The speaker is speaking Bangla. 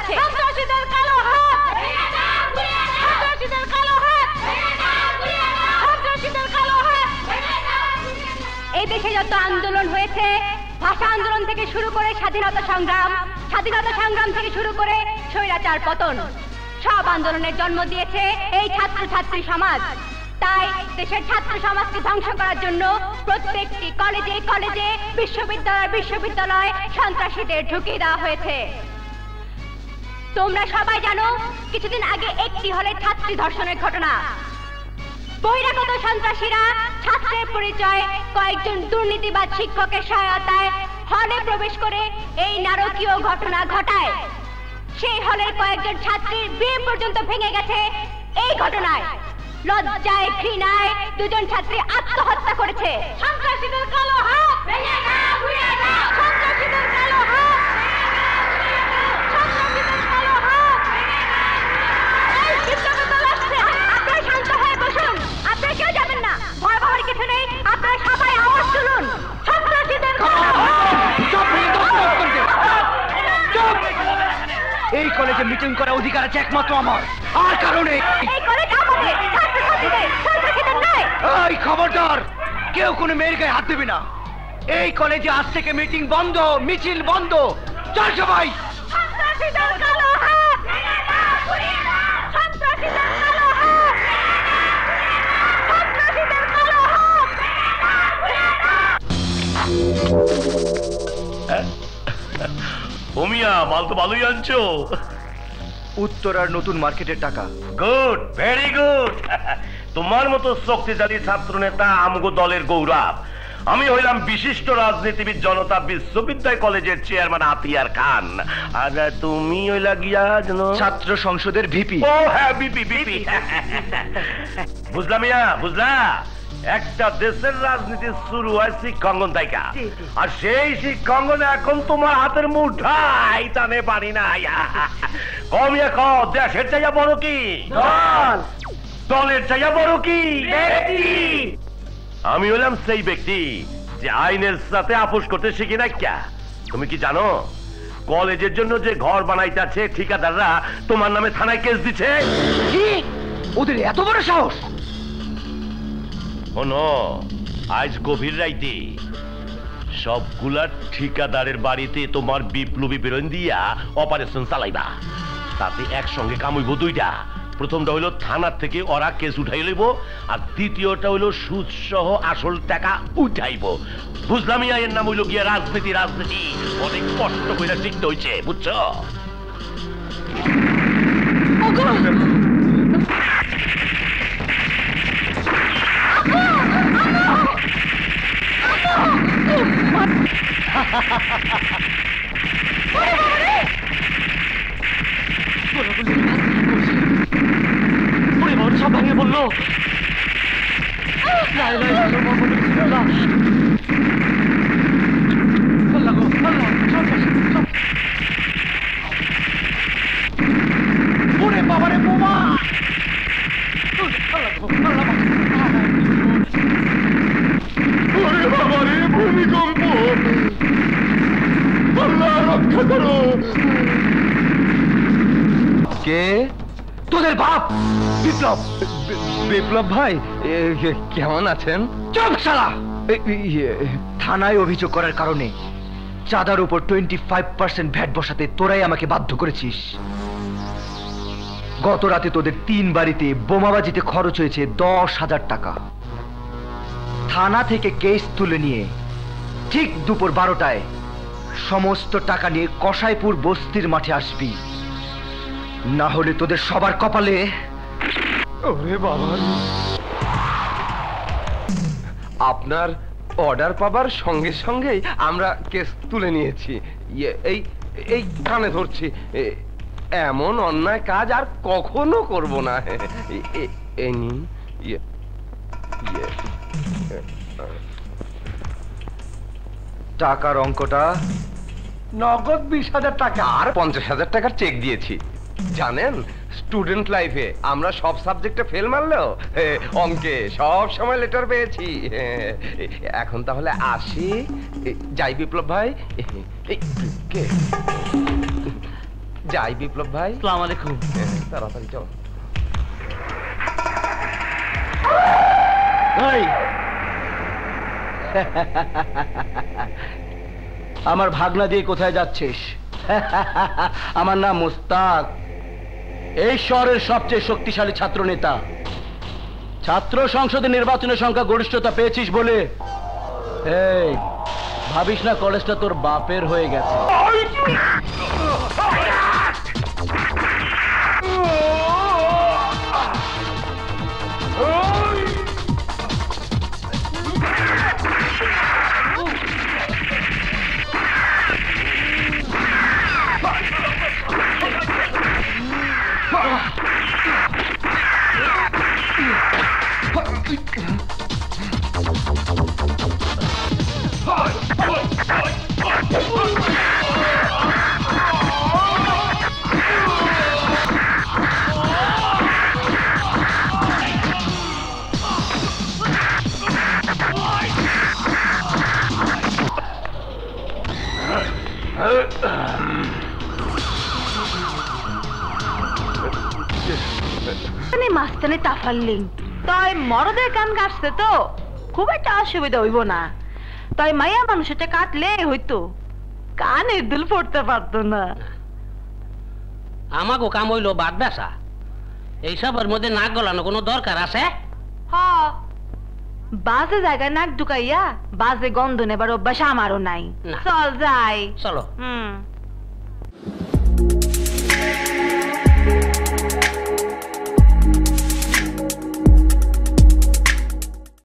যাচ্ছে। সন্ত্রাসীদের কালো হাত, সন্ত্রাসীদের কালো হাত, সন্ত্রাসীদের কালো হাত। এই দেশে যত আন্দোলন হয়েছে, ভাষা আন্দোলন থেকে শুরু করে স্বাধীনতা সংগ্রাম, স্বাধীনতা সংগ্রাম থেকে শুরু করে স্বৈরাচার পতন, সব আন্দোলনের জন্ম দিয়েছে এই ছাত্র ছাত্রী সমাজ। তাই দেশের ছাত্র সমাজকে ধ্বংস করার জন্য প্রত্যেকটি কলেজে কলেজে, বিশ্ববিদ্যালয় বিশ্ববিদ্যালয় সন্ত্রাসীদের ঢুকিয়ে দেওয়া হয়েছে। তোমরা সবাই জানো, কিছুদিন আগে একটি হলে ছাত্রী ধর্ষণের ঘটনা। বহিরাগত সন্ত্রাসীরা ছাত্রের পরিচয় কয়েকজন দুর্নীতিবাদ শিক্ষকের সহায়তায় হলে প্রবেশ করে এই নারকীয় ঘটনা ঘটায়। সেই হলের কয়েকজন ছাত্রীর বিয়ে পর্যন্ত ভেঙে গেছে এই ঘটনায়। লজ্জায় ঘৃণায় দুজন ছাত্রী আত্মহত্যা করেছে। সন্ত্রাসীদের কালো হাত, সন্ত্রাসীদের কালো হাত, সন্ত্রাসীদের কালো হাত। আপনারা শান্ত হয়ে বসুন, আপনারা কেউ যাবেন না, ভয় পাওয়ার কিছু নেই। আপনারা সবাই আওয়াজ তুলুন, সন্ত্রাসীদের কালো হাত। এই কলেজে মিটিং করার অধিকার আছে একমাত্র আমার, আর কারণে এই কলেজ আমাদের, ছাত্রছাত্রীদের, সন্ত্রাসীদের নয়। এই খবরদার, কেউ কোনো মেয়ের গায়ে হাত দেবে না। এই কলেজে আজ থেকে মিটিং বন্ধ, মিছিল বন্ধ। চল সবাই। সন্ত্রাসীদের কালো হাত, সন্ত্রাসীদের কালো হাত, সন্ত্রাসীদের কালো হাত। ওমিয়া, মাল তো ভালোই আনছো। উত্তরার নতুন মার্কেটের টাকা। Good, very good. তোমার মতো শক্তিশালী ছাত্র নেতা আমগো দলের গৌরব। আমি হইলাম বিশিষ্ট রাজনীতিবিদ জনতা বিশ্ববিদ্যালয় কলেজের চেয়ারম্যান আতিয়ার খান, আর তুমি হইলা গিয়া ছাত্র সংসদের ভিপি। ও হ্যাঁ, বিপি বিপি। বুঝলাম ইয়া, বুঝলা। একটা দেশের রাজনীতি শুরু হয় শিক্ষাঙ্গন থেকে, আর সেই শিক্ষাঙ্গন এখন তোমার হাতের মুঠাই টানে পারি না। কমিয়া ক, দেশের চাইয়া বড় কি দল, দলের চাইয়া বড় কি ব্যক্তি। আমি হলাম সেই ব্যক্তি যে আইনের সাথে আপোষ করতে শিখি না। ক্যা তুমি কি জানো, কলেজের জন্য যে ঘর বানাইতেছে ঠিকাদাররা তোমার নামে থানায় কেস দিচ্ছে। কি ওদের এত বড় সাহস? শোনো, আজ গভীর রাইতে সবগুলার ঠিকাদারের বাড়িতে তোমার বিপ্লবী বেরোন দিয়া অপারেশন চালাইবা। তাতে একসঙ্গে কাম হইব দুইটা। প্রথমটা হইলো থানার থেকে ওরা কেস উঠাই লইব, আর দ্বিতীয়টা হইলো সুদ সহ আসল টাকা উঠাইব। বুঝলাম, এর নাম হইল গিয়া রাজনীতি। রাজনীতি অনেক কষ্ট করে শিখতে হয়েছে, বুঝছো? সব ভাঙে বললো। বাবারে বোমা! বাবারে ভূমিকম্প! আল্লাহ রক্ষা করো! কে? তোদের বাপ বিপ্লব। বিপ্লব ভাই কেমন আছেন? চুপ শালা! থানায় অভিযোগ করার কারণে চাঁদার উপর 25% ভ্যাট বসাতে তোরাই আমাকে বাধ্য করেছিস। গত রাতে তোদের 3 বাড়িতে বোমাবাজিতে খরচ হয়েছে 10,000 টাকা। থানা থেকে কেস তুলে নিয়ে ঠিক দুপুর 12টায় সমস্ত টাকা নিয়ে কসাইপুর বস্তির মাঠে আসবি, না হলে তোদের সবার কপালে। ওরে বাবা! আপনার অর্ডার পাবার সঙ্গে সঙ্গেই আমরা কেস তুলে নিয়েছি। এই এই কানে ধরছি, এমন অন্যায় কাজ আর কখনো করব না। এই নিন। টাকার অঙ্কটা নগদ 20,000 টাকা, আর 50,000 টাকার চেক দিয়েছি। জানেন, স্টুডেন্ট লাইফে আমরা সব সাবজেক্টে ফেল মারলেও অঙ্কে সব সময় লেটার পেয়েছি। এখন তাহলে আসি, যাই বিপ্লব ভাই। যাই বিপ্লব ভাই। আসসালামু আলাইকুম। তাড়াতাড়ি চল। আমার ভাগনা দিয়ে কোথায় যাচ্ছিস? আমার নাম মুস্তাক, এই শহরের সবচেয়ে শক্তিশালী ছাত্র নেতা। ছাত্র সংসদে নির্বাচনের সংখ্যা গরিষ্ঠতা পেয়েছিস বলে এই ভাবিস না কলেজটা তোর বাপের হয়ে গেছে। মাস্তানে তাফাল্লিং তাই মরদের কান কাটছে তো খুব একটা অসুবিধা হইব না। তাই মাইয়া মানুষ এটা কাটলে হইতো, কানের দুল পড়তে পারতো না। আমাকে কাম হইলো বাদ বেসা, এইসবের মধ্যে নাক গলানো কোনো দরকার আছে? বাজে জায়গায় নাক ঢুকাইয়া বাজে গন্ধ নেবার অভ্যাস আমারও নাই। না। চল যাই। চলো। হুম।